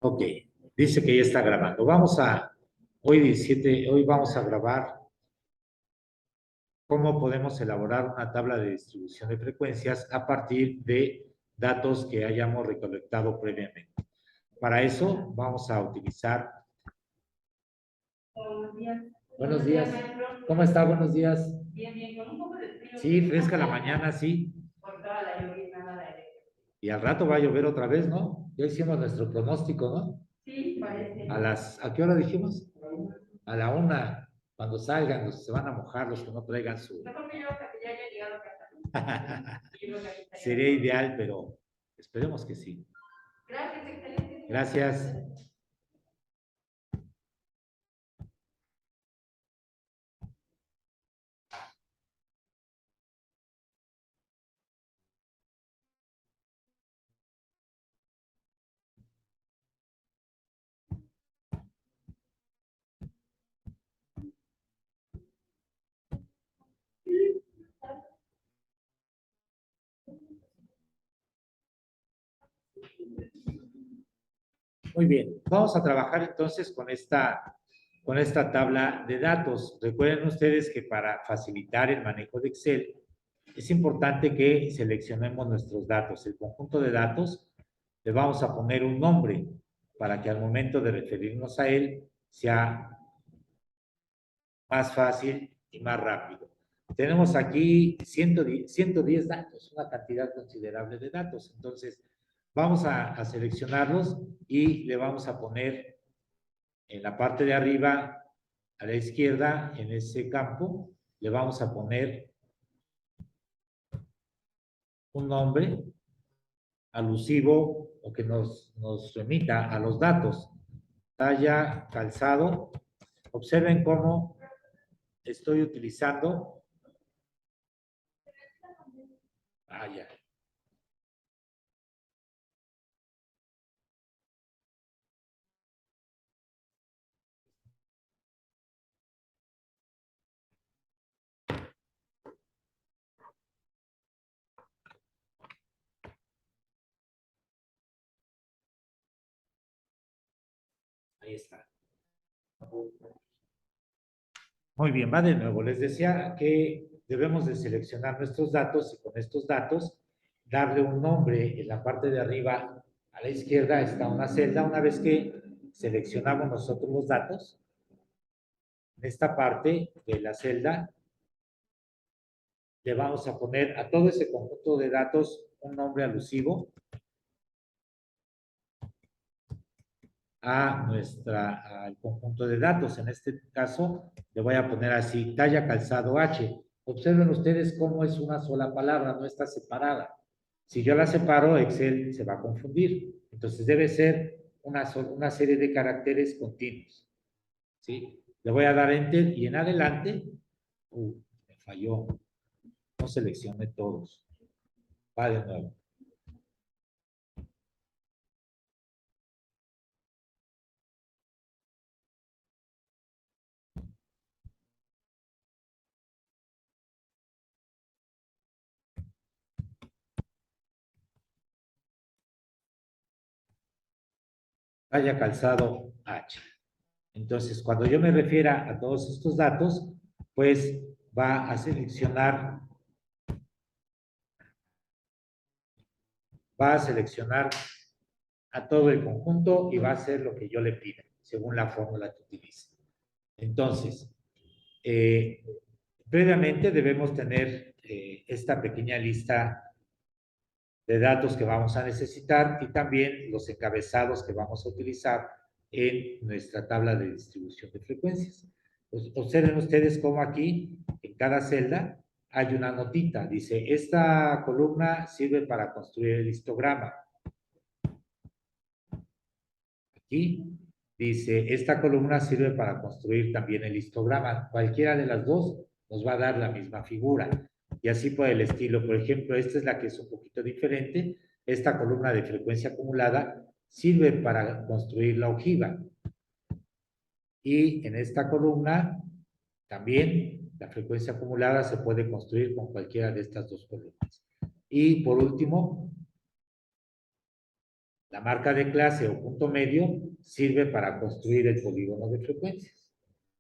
Ok, dice que ya está grabando. Hoy 17, hoy vamos a grabar cómo podemos elaborar una tabla de distribución de frecuencias a partir de datos que hayamos recolectado previamente. Para eso vamos a utilizar... Buenos días. Buenos días. ¿Cómo está? Buenos días. Bien, bien, con un poco de frío. Sí, fresca la mañana, sí. Por toda la lluvia, nada de... Y al rato va a llover otra vez, ¿no? Ya hicimos nuestro pronóstico, ¿no? Sí, parece. ¿A qué hora dijimos? A la 1, cuando salgan, los que se van a mojar, los que no traigan su... Mejor que yo, hasta que ya haya llegado a casa. Sería ideal, pero esperemos que sí. Gracias, excelente. Gracias. Muy bien, vamos a trabajar entonces con esta tabla de datos. Recuerden ustedes que para facilitar el manejo de Excel es importante que seleccionemos nuestros datos. El conjunto de datos le vamos a poner un nombre para que al momento de referirnos a él sea más fácil y más rápido. Tenemos aquí 110 datos, una cantidad considerable de datos. Entonces, vamos a seleccionarlos y le vamos a poner en la parte de arriba, a la izquierda, en ese campo, le vamos a poner un nombre alusivo o que nos remita a los datos. Talla, calzado. Observen cómo estoy utilizando. Ya. Ahí está. Muy bien, va de nuevo. Les decía que debemos de seleccionar nuestros datos y con estos datos darle un nombre. En la parte de arriba a la izquierda está una celda. Una vez que seleccionamos nosotros los datos, en esta parte de la celda le vamos a poner a todo ese conjunto de datos un nombre alusivo al conjunto de datos. En este caso, le voy a poner así, talla calzado H. Observen ustedes cómo es una sola palabra, no está separada. Si yo la separo, Excel se va a confundir. Entonces debe ser una serie de caracteres continuos. ¿Sí? Le voy a dar Enter y en adelante, me falló, no seleccione todos. Va de nuevo. Talla calzado H. Entonces, cuando yo me refiera a todos estos datos, pues va a seleccionar a todo el conjunto y va a hacer lo que yo le pida, según la fórmula que utilice. Entonces, previamente debemos tener esta pequeña lista de datos que vamos a necesitar y también los encabezados que vamos a utilizar en nuestra tabla de distribución de frecuencias. Pues, observen ustedes cómo aquí, en cada celda, hay una notita. Dice, esta columna sirve para construir el histograma. Aquí dice, esta columna sirve para construir también el histograma. Cualquiera de las dos nos va a dar la misma figura. Y así por el estilo. Por ejemplo, esta es la que es un poquito diferente. Esta columna de frecuencia acumulada sirve para construir la ojiva. Y en esta columna también la frecuencia acumulada se puede construir con cualquiera de estas dos columnas. Y por último, La marca de clase o punto medio sirve para construir el polígono de frecuencias,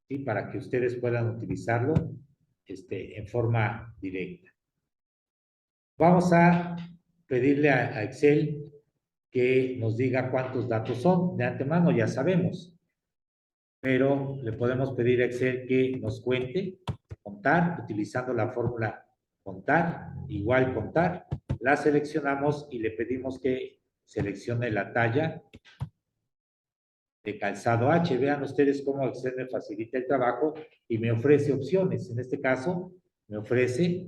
¿sí? Para que ustedes puedan utilizarlo en forma directa. Vamos a pedirle a Excel que nos diga cuántos datos son. De antemano ya sabemos, pero le podemos pedir a Excel que nos cuente, contar, utilizando la fórmula contar, igual contar. La seleccionamos y le pedimos que seleccione la talla de calzado H. Vean ustedes cómo Excel me facilita el trabajo y me ofrece opciones. En este caso, me ofrece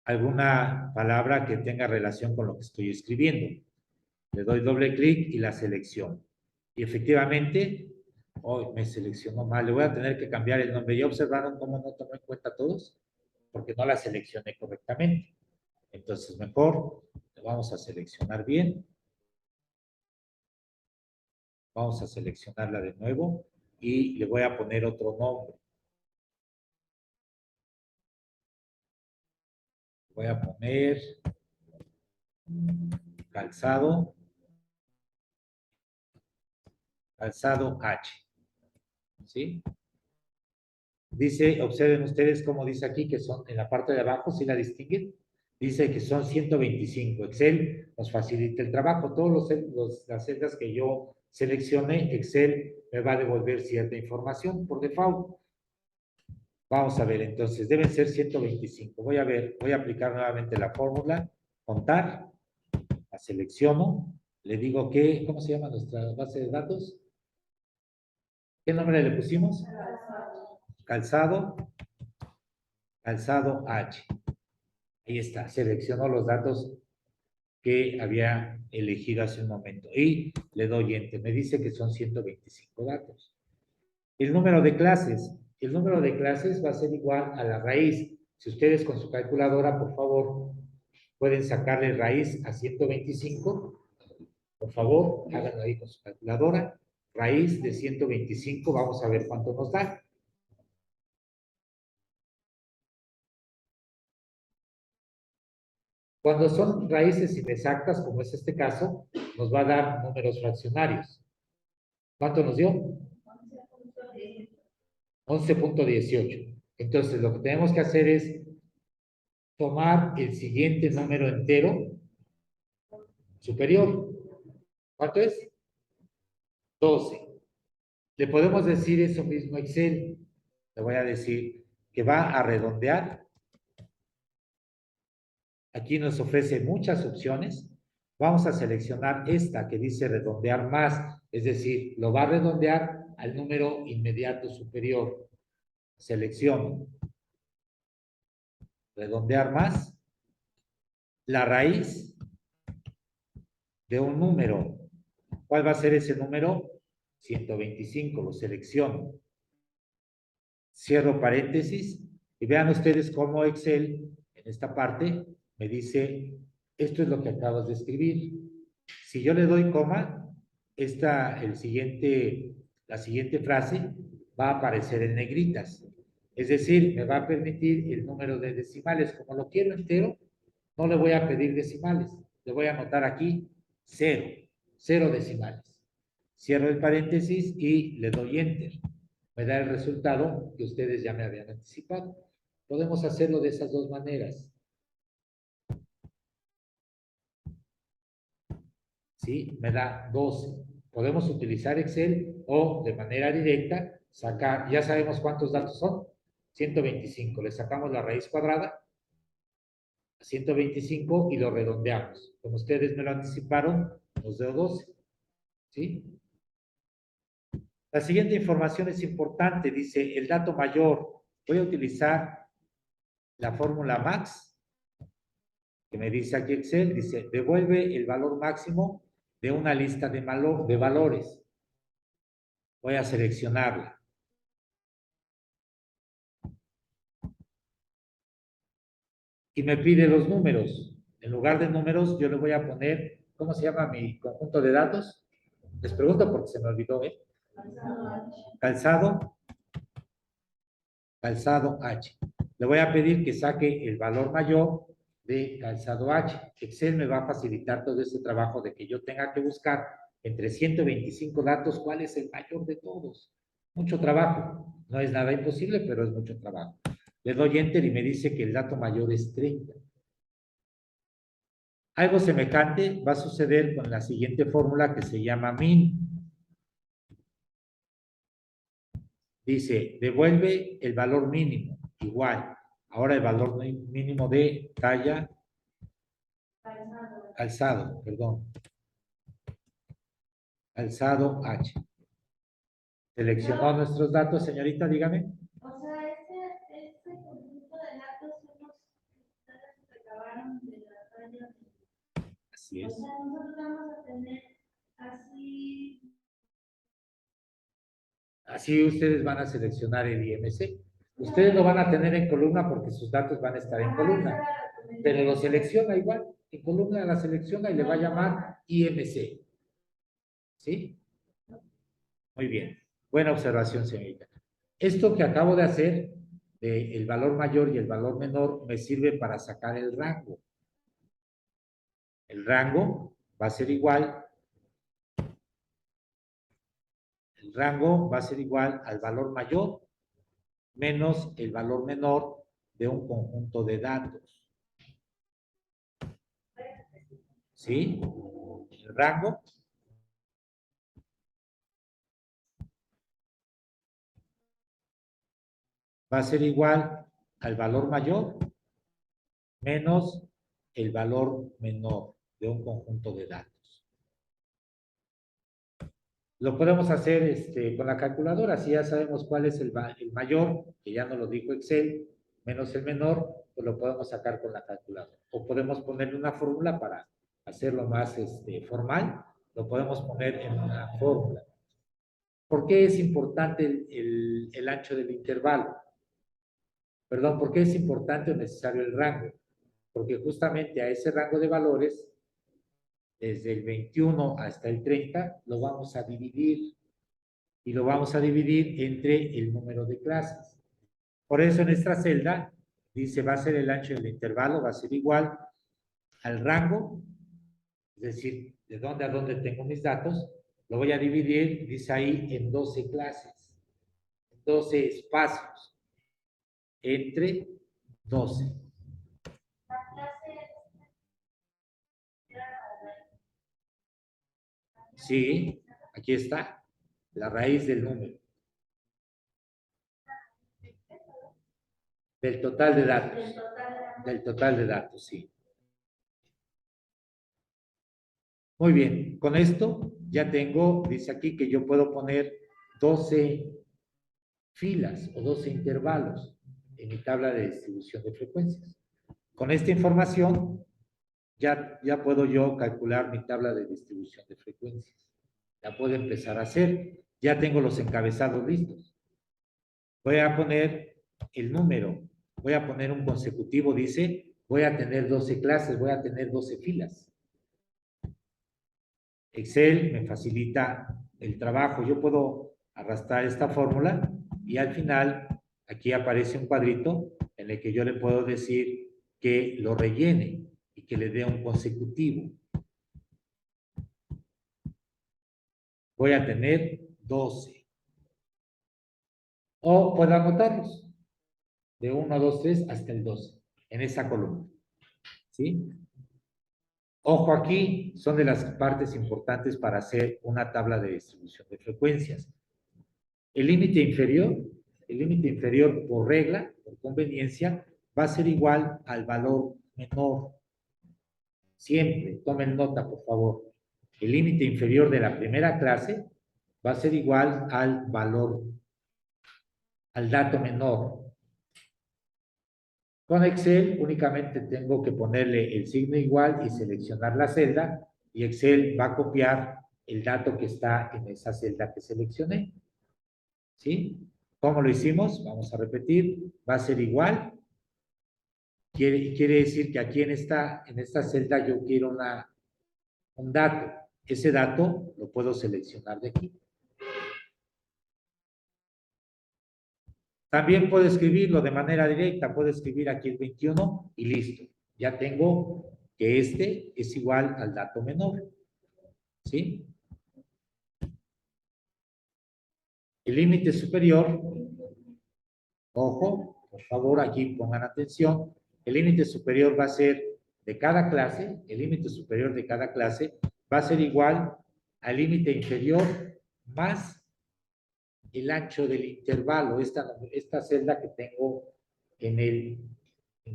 alguna palabra que tenga relación con lo que estoy escribiendo. Le doy doble clic y la selecciono. Y efectivamente, hoy me seleccionó mal. Le voy a tener que cambiar el nombre. ¿Ya observaron cómo no tomó en cuenta todos? Porque no la seleccioné correctamente. Entonces, mejor le vamos a seleccionar bien. Vamos a seleccionarla de nuevo y le voy a poner otro nombre. Voy a poner calzado H. ¿Sí? Dice, observen ustedes cómo dice aquí que son en la parte de abajo, ¿sí la distinguen? Dice que son 125. Excel nos facilita el trabajo. Todas las celdas que yo seleccione, Excel me va a devolver cierta información por default. Vamos a ver, entonces, deben ser 125. Voy a ver, voy a aplicar nuevamente la fórmula, contar, la selecciono, le digo que, ¿cómo se llama nuestra base de datos? ¿Qué nombre le pusimos? Calzado H. Ahí está, selecciono los datos que había elegido hace un momento y le doy Enter. Me dice que son 125 datos. El número de clases va a ser igual a la raíz. Si ustedes con su calculadora, por favor, pueden sacarle raíz a 125, por favor, háganlo ahí con su calculadora. Raíz de 125, vamos a ver cuánto nos da. Cuando son raíces inexactas, como es este caso, nos va a dar números fraccionarios. ¿Cuánto nos dio? 11.18. Entonces, lo que tenemos que hacer es tomar el siguiente número entero superior. ¿Cuánto es? 12. Le podemos decir eso mismo a Excel. Le voy a decir que va a redondear. Aquí nos ofrece muchas opciones. Vamos a seleccionar esta que dice redondear más, es decir, lo va a redondear al número inmediato superior. Selecciono. Redondear más. La raíz de un número. ¿Cuál va a ser ese número? 125, lo selecciono. Cierro paréntesis y vean ustedes cómo Excel en esta parte me dice, esto es lo que acabas de escribir. Si yo le doy coma, la siguiente frase va a aparecer en negritas. Es decir, me va a permitir el número de decimales. Como lo quiero entero, no le voy a pedir decimales. Le voy a anotar aquí 0 decimales. Cierro el paréntesis y le doy Enter. Me da el resultado que ustedes ya me habían anticipado. Podemos hacerlo de esas dos maneras. ¿Sí? Me da 12. Podemos utilizar Excel o de manera directa sacar, ya sabemos cuántos datos son, 125. Le sacamos la raíz cuadrada a 125 y lo redondeamos. Como ustedes me lo anticiparon, nos dio 12. ¿Sí? La siguiente información es importante, dice el dato mayor. Voy a utilizar la fórmula max, que me dice aquí Excel, dice, devuelve el valor máximo de una lista de valores. Voy a seleccionarla. Y me pide los números. En lugar de números, yo le voy a poner, ¿cómo se llama mi conjunto de datos? Les pregunto porque se me olvidó, ¿eh? Calzado H. Le voy a pedir que saque el valor mayor de calzado H. Excel me va a facilitar todo ese trabajo de que yo tenga que buscar entre 125 datos cuál es el mayor de todos. Mucho trabajo. No es nada imposible, pero es mucho trabajo. Le doy Enter y me dice que el dato mayor es 30. Algo semejante va a suceder con la siguiente fórmula que se llama min. Dice, devuelve el valor mínimo, igual. Ahora el valor mínimo de talla, calzado, perdón. Calzado H. Seleccionó nuestros datos, señorita, dígame. O sea, este conjunto de datos son los que ustedes recabaron de la talla. Así O es. sea, nosotros vamos a tener así. Así ustedes van a seleccionar el IMC. Ustedes lo van a tener en columna porque sus datos van a estar en columna. Pero lo selecciona igual. En columna la selecciona y le va a llamar IMC. ¿Sí? Muy bien. Buena observación, señorita. Esto que acabo de hacer, el valor mayor y el valor menor, me sirve para sacar el rango. El rango va a ser igual. El rango va a ser igual al valor mayor menos el valor menor de un conjunto de datos. ¿Sí? El rango va a ser igual al valor mayor menos el valor menor de un conjunto de datos. Lo podemos hacer con la calculadora, si ya sabemos cuál es el mayor, que ya nos lo dijo Excel, menos el menor, pues lo podemos sacar con la calculadora. O podemos ponerle una fórmula para hacerlo más formal, lo podemos poner en una fórmula. ¿Por qué es importante el ancho del intervalo? Perdón, ¿por qué es importante o necesario el rango? Porque justamente a ese rango de valores, desde el 21 hasta el 30, lo vamos a dividir y lo vamos a dividir entre el número de clases. Por eso en esta celda dice va a ser el ancho del intervalo, va a ser igual al rango, es decir, de dónde a dónde tengo mis datos, lo voy a dividir, dice ahí, en 12 clases, 12 espacios, entre 12. Sí, aquí está, la raíz del número. Del total de datos. Del total de datos, sí. Muy bien, con esto ya tengo, dice aquí que yo puedo poner 12 filas o 12 intervalos en mi tabla de distribución de frecuencias. Con esta información ya puedo yo calcular mi tabla de distribución de frecuencias. La puedo empezar a hacer. Ya tengo los encabezados listos. Voy a poner el número. Voy a poner un consecutivo, dice, voy a tener 12 clases, voy a tener 12 filas. Excel me facilita el trabajo. Yo puedo arrastrar esta fórmula y al final aquí aparece un cuadrito en el que yo le puedo decir que lo rellene y que le dé un consecutivo. Voy a tener 12. O puedo anotarlos de 1, 2, 3 hasta el 12 en esa columna. ¿Sí? Ojo aquí, son de las partes importantes para hacer una tabla de distribución de frecuencias. El límite inferior por regla, por conveniencia, va a ser igual al valor menor. Siempre, tomen nota, por favor. El límite inferior de la primera clase va a ser igual al valor, al dato menor. Con Excel únicamente tengo que ponerle el signo igual y seleccionar la celda y Excel va a copiar el dato que está en esa celda que seleccioné. ¿Sí? ¿Cómo lo hicimos? Vamos a repetir. Va a ser igual. Quiere decir que aquí en esta celda yo quiero un dato. Ese dato lo puedo seleccionar de aquí. También puedo escribirlo de manera directa. Puedo escribir aquí el 21 y listo. ya tengo que este es igual al dato menor. ¿Sí? El límite superior, ojo, por favor, aquí pongan atención, el límite superior va a ser de cada clase, el límite superior de cada clase va a ser igual al límite inferior más el ancho del intervalo, esta celda que tengo en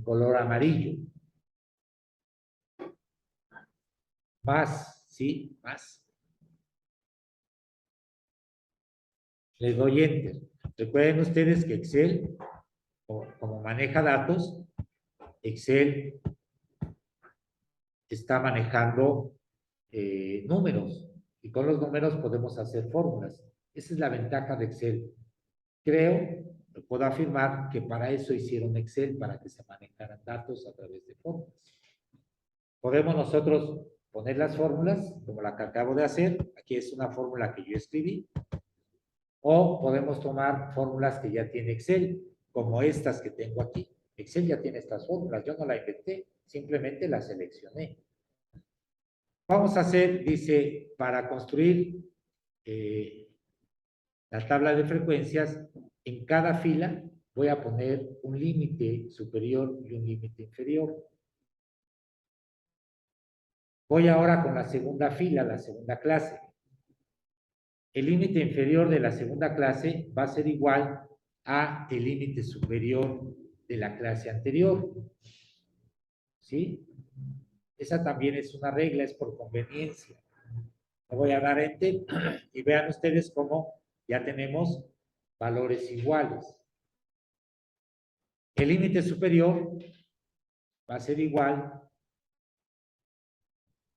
color amarillo. Más, ¿sí? Más. Le doy Enter. Recuerden ustedes que Excel, como maneja datos, Excel está manejando números y con los números podemos hacer fórmulas. Esa es la ventaja de Excel. Creo, puedo afirmar que para eso hicieron Excel, para que se manejaran datos a través de fórmulas. Podemos nosotros poner las fórmulas, como la que acabo de hacer. Aquí es una fórmula que yo escribí. O podemos tomar fórmulas que ya tiene Excel, como estas que tengo aquí. Excel ya tiene estas fórmulas, yo no la inventé, simplemente las seleccioné. Vamos a hacer, dice, para construir la tabla de frecuencias, en cada fila voy a poner un límite superior y un límite inferior. Voy ahora con la segunda fila, la segunda clase. El límite inferior de la segunda clase va a ser igual a el límite superior de la clase anterior. ¿Sí? Esa también es una regla, es por conveniencia. Le voy a dar Enter y vean ustedes cómo ya tenemos valores iguales. El límite superior va a ser igual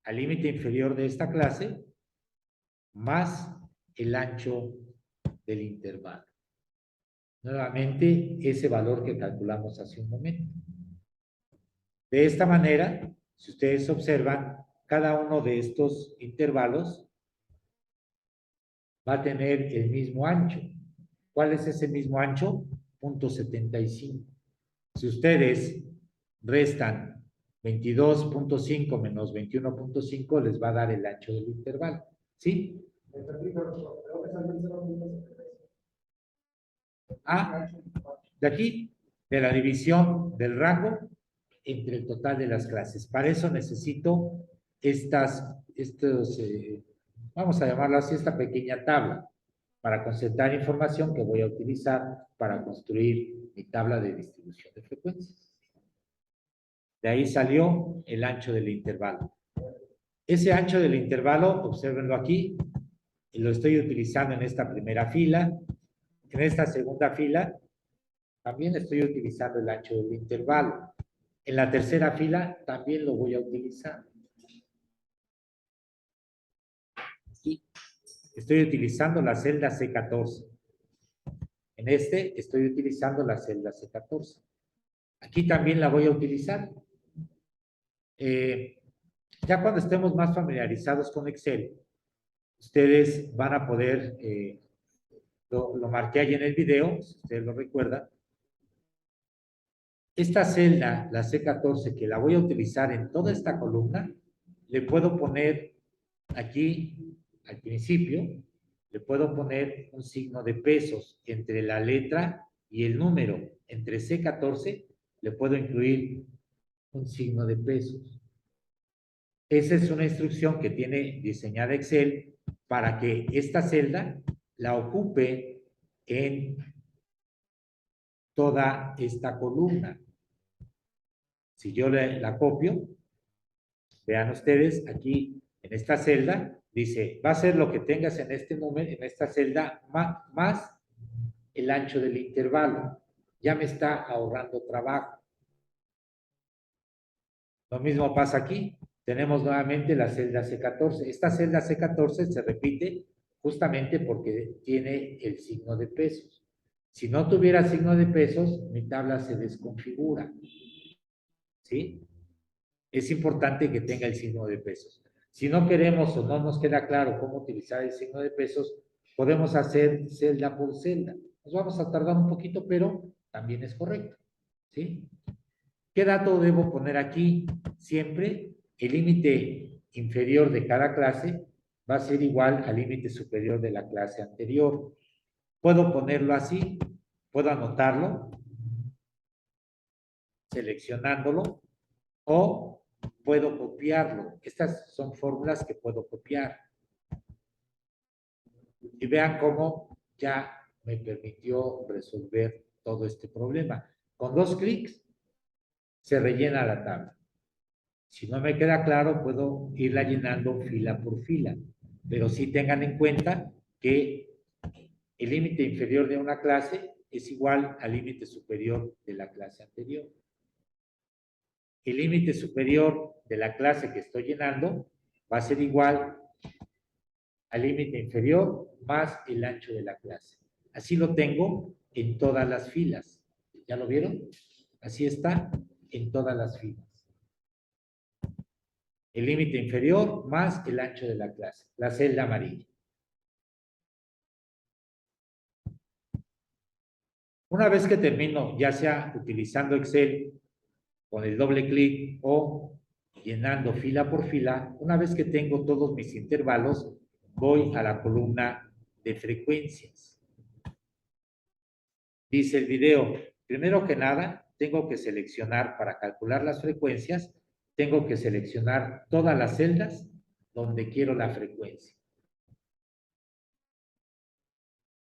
al límite inferior de esta clase más el ancho del intervalo. Nuevamente, ese valor que calculamos hace un momento. De esta manera, si ustedes observan, cada uno de estos intervalos va a tener el mismo ancho. ¿Cuál es ese mismo ancho? 0.75. Si ustedes restan 22.5 menos 21.5, les va a dar el ancho del intervalo. ¿Sí? Ah, de aquí, de la división del rango entre el total de las clases. Para eso necesito vamos a llamarlo así, esta pequeña tabla, para concentrar información que voy a utilizar para construir mi tabla de distribución de frecuencias. De ahí salió el ancho del intervalo. Ese ancho del intervalo, obsérvenlo aquí, y lo estoy utilizando en esta primera fila. En esta segunda fila, también estoy utilizando el ancho del intervalo. En la tercera fila, también lo voy a utilizar. Aquí estoy utilizando la celda C14. En este estoy utilizando la celda C14. Aquí también la voy a utilizar. Ya cuando estemos más familiarizados con Excel, ustedes van a poder, lo marqué ahí en el video, si ustedes lo recuerdan, esta celda, la C14, que la voy a utilizar en toda esta columna, le puedo poner aquí, al principio, le puedo poner un signo de pesos entre la letra y el número. Entre C14 le puedo incluir un signo de pesos. Esa es una instrucción que tiene diseñada Excel para que esta celda la ocupe en toda esta columna. Si yo la copio, vean ustedes aquí en esta celda, dice, va a ser lo que tengas en este número, en esta celda, más el ancho del intervalo. Ya me está ahorrando trabajo. Lo mismo pasa aquí. Tenemos nuevamente la celda C14. Esta celda C14 se repite justamente porque tiene el signo de pesos. Si no tuviera signo de pesos, mi tabla se desconfigura. ¿Sí? Es importante que tenga el signo de pesos. Si no queremos o no nos queda claro cómo utilizar el signo de pesos, podemos hacer celda por celda. Nos vamos a tardar un poquito, pero también es correcto. ¿Sí? ¿Qué dato debo poner aquí? Siempre el límite inferior de cada clase va a ser igual al límite superior de la clase anterior. Puedo ponerlo así, puedo anotarlo, seleccionándolo, o puedo copiarlo. Estas son fórmulas que puedo copiar. Y vean cómo ya me permitió resolver todo este problema. Con 2 clics se rellena la tabla. Si no me queda claro, puedo irla llenando fila por fila. Pero sí tengan en cuenta que el límite inferior de una clase es igual al límite superior de la clase anterior. El límite superior de la clase que estoy llenando va a ser igual al límite inferior más el ancho de la clase. Así lo tengo en todas las filas. ¿Ya lo vieron? Así está en todas las filas. El límite inferior más el ancho de la clase, la celda amarilla. Una vez que termino, ya sea utilizando Excel con el doble clic o llenando fila por fila, una vez que tengo todos mis intervalos, voy a la columna de frecuencias. Dice el video, primero que nada, tengo que seleccionar para calcular las frecuencias, tengo que seleccionar todas las celdas donde quiero la frecuencia.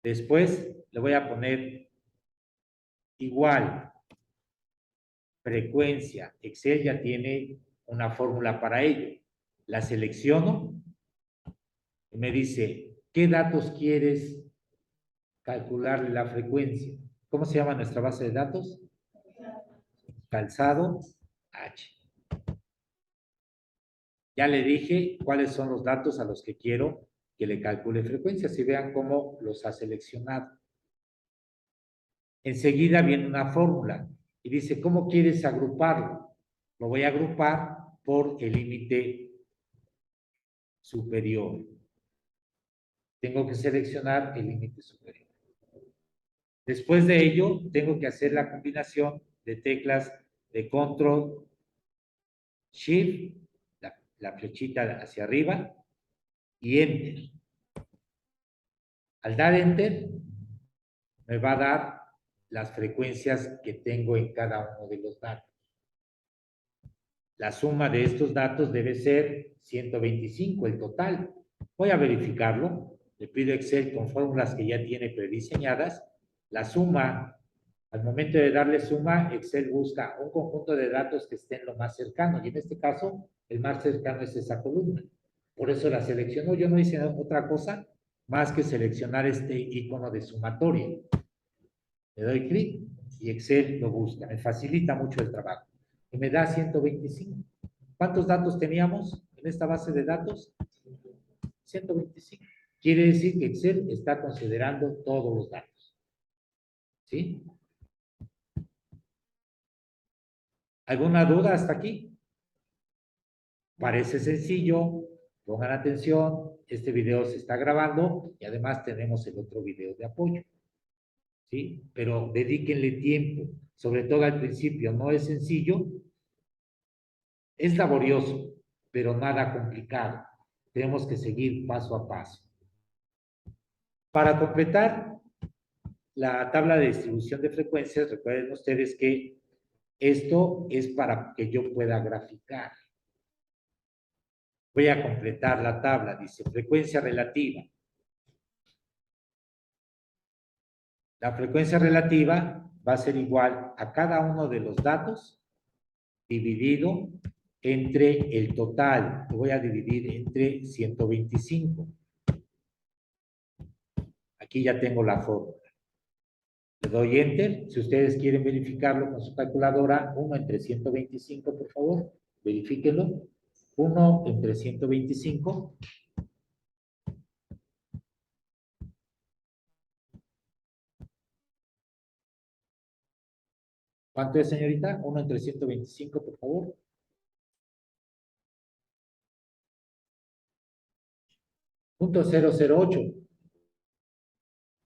Después le voy a poner igual frecuencia. Excel ya tiene una fórmula para ello. La selecciono y me dice, ¿qué datos quieres calcularle la frecuencia? ¿Cómo se llama nuestra base de datos? Calzado H. Ya le dije cuáles son los datos a los que quiero que le calcule frecuencias y vean cómo los ha seleccionado. Enseguida viene una fórmula y dice, ¿cómo quieres agruparlo? Lo voy a agrupar por el límite superior. Tengo que seleccionar el límite superior. Después de ello, tengo que hacer la combinación de teclas de Control, Shift, la flechita hacia arriba, y Enter. Al dar Enter, me va a dar las frecuencias que tengo en cada uno de los datos. La suma de estos datos debe ser 125, el total. Voy a verificarlo. Le pido a Excel con fórmulas que ya tiene prediseñadas. La suma, al momento de darle suma, Excel busca un conjunto de datos que estén lo más cercano. Y en este caso, el más cercano es esa columna. Por eso la selecciono. Yo no hice otra cosa más que seleccionar este icono de sumatoria. Le doy clic y Excel lo busca. Me facilita mucho el trabajo. Y me da 125. ¿Cuántos datos teníamos en esta base de datos? 125. Quiere decir que Excel está considerando todos los datos. ¿Sí? ¿Alguna duda hasta aquí? Parece sencillo. Pongan atención. Este video se está grabando y además tenemos el otro video de apoyo. ¿Sí? Pero dedíquenle tiempo. Sobre todo al principio. No es sencillo. Es laborioso, pero nada complicado. Tenemos que seguir paso a paso. Para completar la tabla de distribución de frecuencias, recuerden ustedes que esto es para que yo pueda graficar. Voy a completar la tabla, dice frecuencia relativa. La frecuencia relativa va a ser igual a cada uno de los datos dividido entre el total. Lo voy a dividir entre 125. Aquí ya tengo la fórmula. Le doy Enter. Si ustedes quieren verificarlo con su calculadora, 1 entre 125, por favor, verifíquenlo. 1 entre 125. ¿Cuánto es, señorita? 1 entre 125, por favor. .008.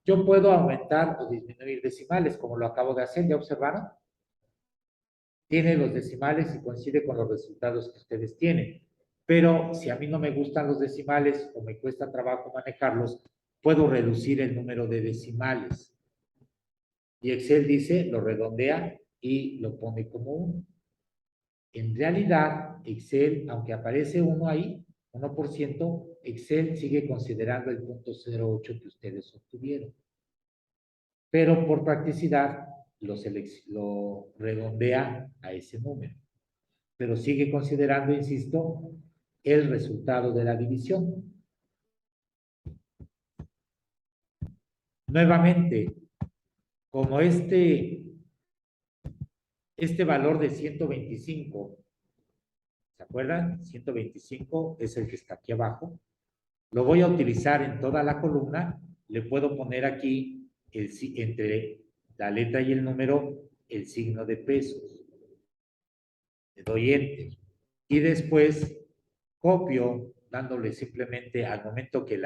Yo puedo aumentar o disminuir decimales, como lo acabo de hacer, ¿ya observaron? tiene los decimales y coincide con los resultados que ustedes tienen. Pero si a mí no me gustan los decimales o me cuesta trabajo manejarlos, puedo reducir el número de decimales. Y Excel dice, lo redondea y lo pone como 1. En realidad, Excel, aunque aparece 1 ahí, 1%, Excel sigue considerando el 0.08 que ustedes obtuvieron. Pero por practicidad lo redondea a ese número. Pero sigue considerando, insisto, el resultado de la división. Nuevamente, como este valor de 125, ¿se acuerdan? 125 es el que está aquí abajo. Lo voy a utilizar en toda la columna. Le puedo poner aquí, entre la letra y el número, el signo de pesos. Le doy Enter. Y después copio, dándole simplemente al momento que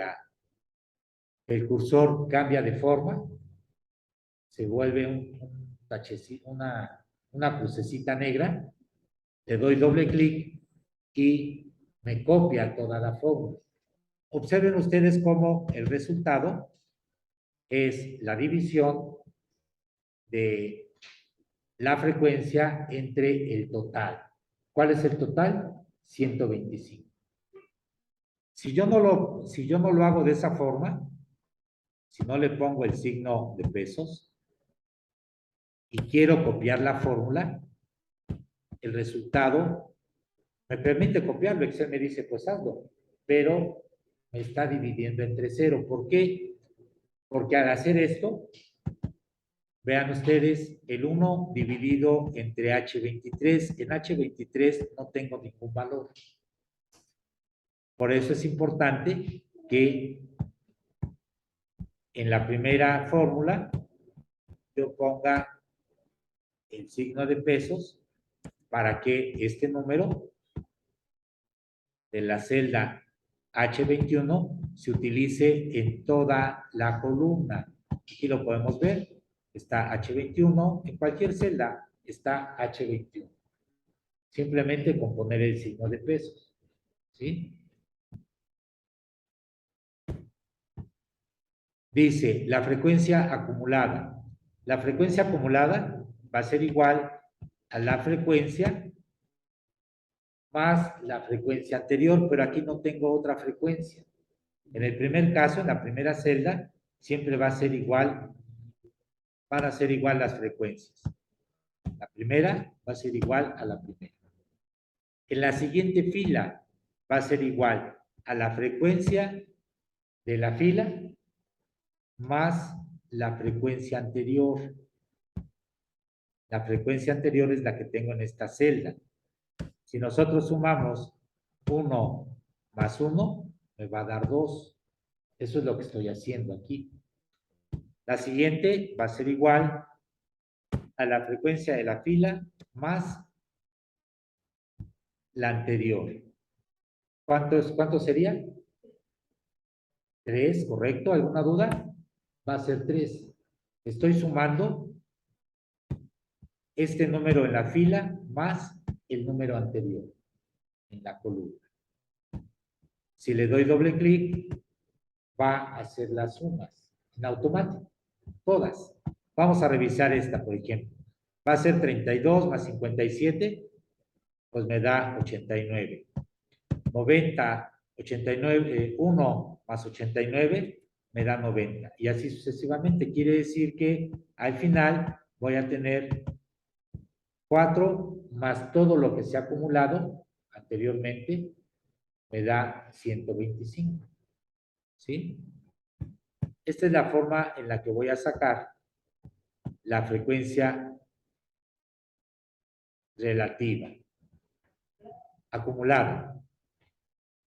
el cursor cambia de forma, se vuelve un tachecito, una crucecita negra, le doy doble clic y me copia toda la fórmula. Observen ustedes cómo el resultado es la división de la frecuencia entre el total. ¿Cuál es el total? 125. Si yo no lo hago de esa forma, si no le pongo el signo de pesos y quiero copiar la fórmula, el resultado me permite copiarlo. Excel me dice, pues hazlo, pero me está dividiendo entre 0. ¿Por qué? Porque al hacer esto, vean ustedes, el 1 dividido entre H23, en H23 no tengo ningún valor. Por eso es importante que en la primera fórmula yo ponga el signo de pesos para que este número de la celda H21 se utilice en toda la columna. Aquí lo podemos ver. Está H21, en cualquier celda está H21. Simplemente con poner el signo de pesos. ¿Sí? Dice la frecuencia acumulada. La frecuencia acumulada va a ser igual a la frecuencia más la frecuencia anterior, pero aquí no tengo otra frecuencia. En el primer caso, en la primera celda, siempre va a ser igual, van a ser igual las frecuencias. La primera va a ser igual a la primera. En la siguiente fila va a ser igual a la frecuencia de la fila más la frecuencia anterior. La frecuencia anterior es la que tengo en esta celda. Si nosotros sumamos 1 más 1, me va a dar 2. Eso es lo que estoy haciendo aquí. La siguiente va a ser igual a la frecuencia de la fila más la anterior. ¿Cuánto sería? 3, ¿correcto? ¿Alguna duda? Va a ser 3. Estoy sumando este número en la fila más el número anterior en la columna. Si le doy doble clic, va a hacer las sumas en automático, todas. Vamos a revisar esta, por ejemplo. Va a ser 32 más 57, pues me da 89. 90, 89, 1 más 89 me da 90. Y así sucesivamente. Quiere decir que al final voy a tener 4 más todo lo que se ha acumulado anteriormente, me da 125. ¿Sí? Esta es la forma en la que voy a sacar la frecuencia relativa, acumulada.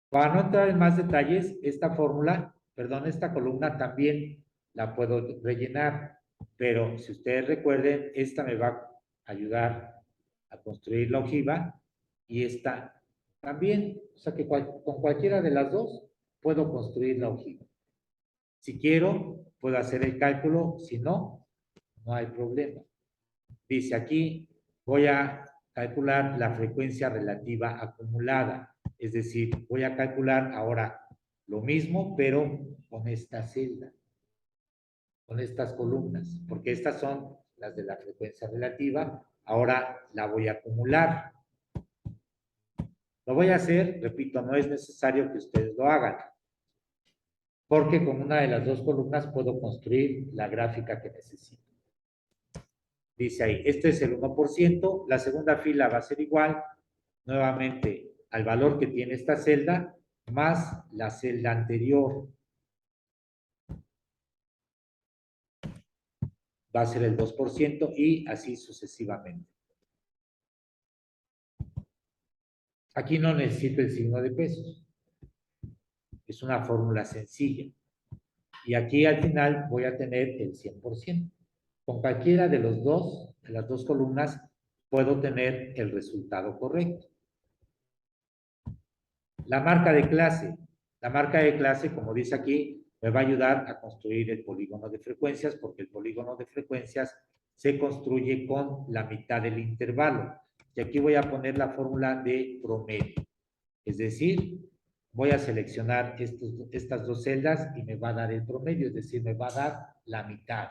Para no entrar en más detalles, esta columna también la puedo rellenar, pero si ustedes recuerden, esta me va a ayudar a construir la ojiva y esta también, o sea que con cualquiera de las dos puedo construir la ojiva. Si quiero, puedo hacer el cálculo, si no, no hay problema. Dice aquí, voy a calcular la frecuencia relativa acumulada. Es decir, voy a calcular ahora lo mismo, pero con esta celda, con estas columnas, porque estas son las de la frecuencia relativa. Ahora la voy a acumular. Lo voy a hacer, repito, no es necesario que ustedes lo hagan, porque con una de las dos columnas puedo construir la gráfica que necesito. Dice ahí, este es el 1%, la segunda fila va a ser igual, nuevamente, al valor que tiene esta celda, más la celda anterior. Va a ser el 2% y así sucesivamente. Aquí no necesito el signo de pesos. Es una fórmula sencilla. Y aquí al final voy a tener el 100%. Con cualquiera de las dos columnas, puedo tener el resultado correcto. La marca de clase. La marca de clase, como dice aquí, me va a ayudar a construir el polígono de frecuencias, porque el polígono de frecuencias se construye con la mitad del intervalo. Y aquí voy a poner la fórmula de promedio. Es decir, voy a seleccionar estas dos celdas y me va a dar el promedio, es decir, me va a dar la mitad.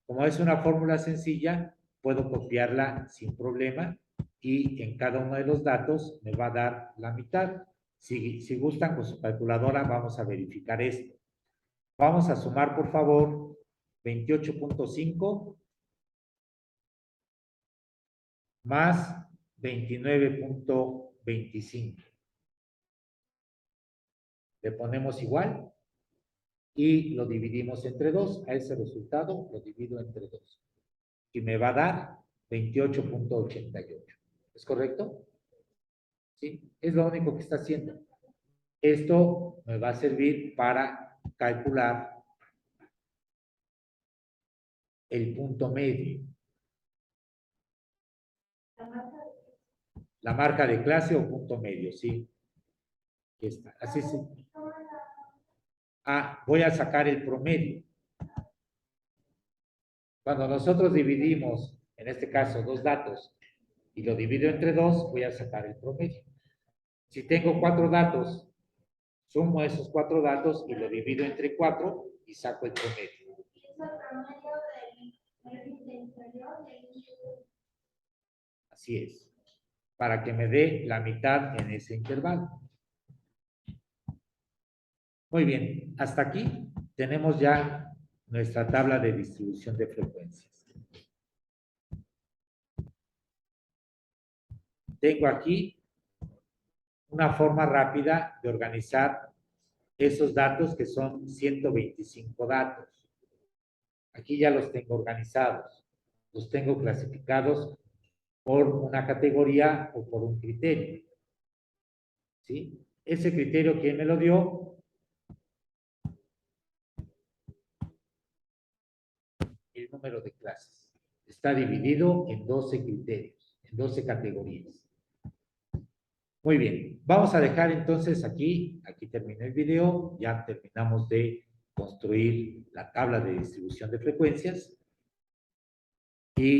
Como es una fórmula sencilla, puedo copiarla sin problema y en cada uno de los datos me va a dar la mitad. Si gustan con su calculadora, vamos a verificar esto. Vamos a sumar, por favor, 28.5 más 29.25. Le ponemos igual y lo dividimos entre 2. A ese resultado lo divido entre 2. Y me va a dar 28.88. ¿Es correcto? Sí, es lo único que está haciendo. Esto me va a servir para calcular el punto medio. La marca de clase o punto medio, sí. Aquí está. Así sí. Ah, voy a sacar el promedio. Cuando nosotros dividimos, en este caso, dos datos, y lo divido entre 2, voy a sacar el promedio. Si tengo 4 datos, sumo esos 4 datos y lo divido entre 4 y saco el promedio. Así es. Para que me dé la mitad en ese intervalo. Muy bien. Hasta aquí tenemos ya nuestra tabla de distribución de frecuencias. Tengo aquí una forma rápida de organizar esos datos que son 125 datos. Aquí ya los tengo organizados. Los tengo clasificados por una categoría o por un criterio. ¿Sí? Ese criterio, ¿quién me lo dio? El número de clases. Está dividido en 12 criterios, en 12 categorías. Muy bien, vamos a dejar entonces aquí termina el video, ya terminamos de construir la tabla de distribución de frecuencias.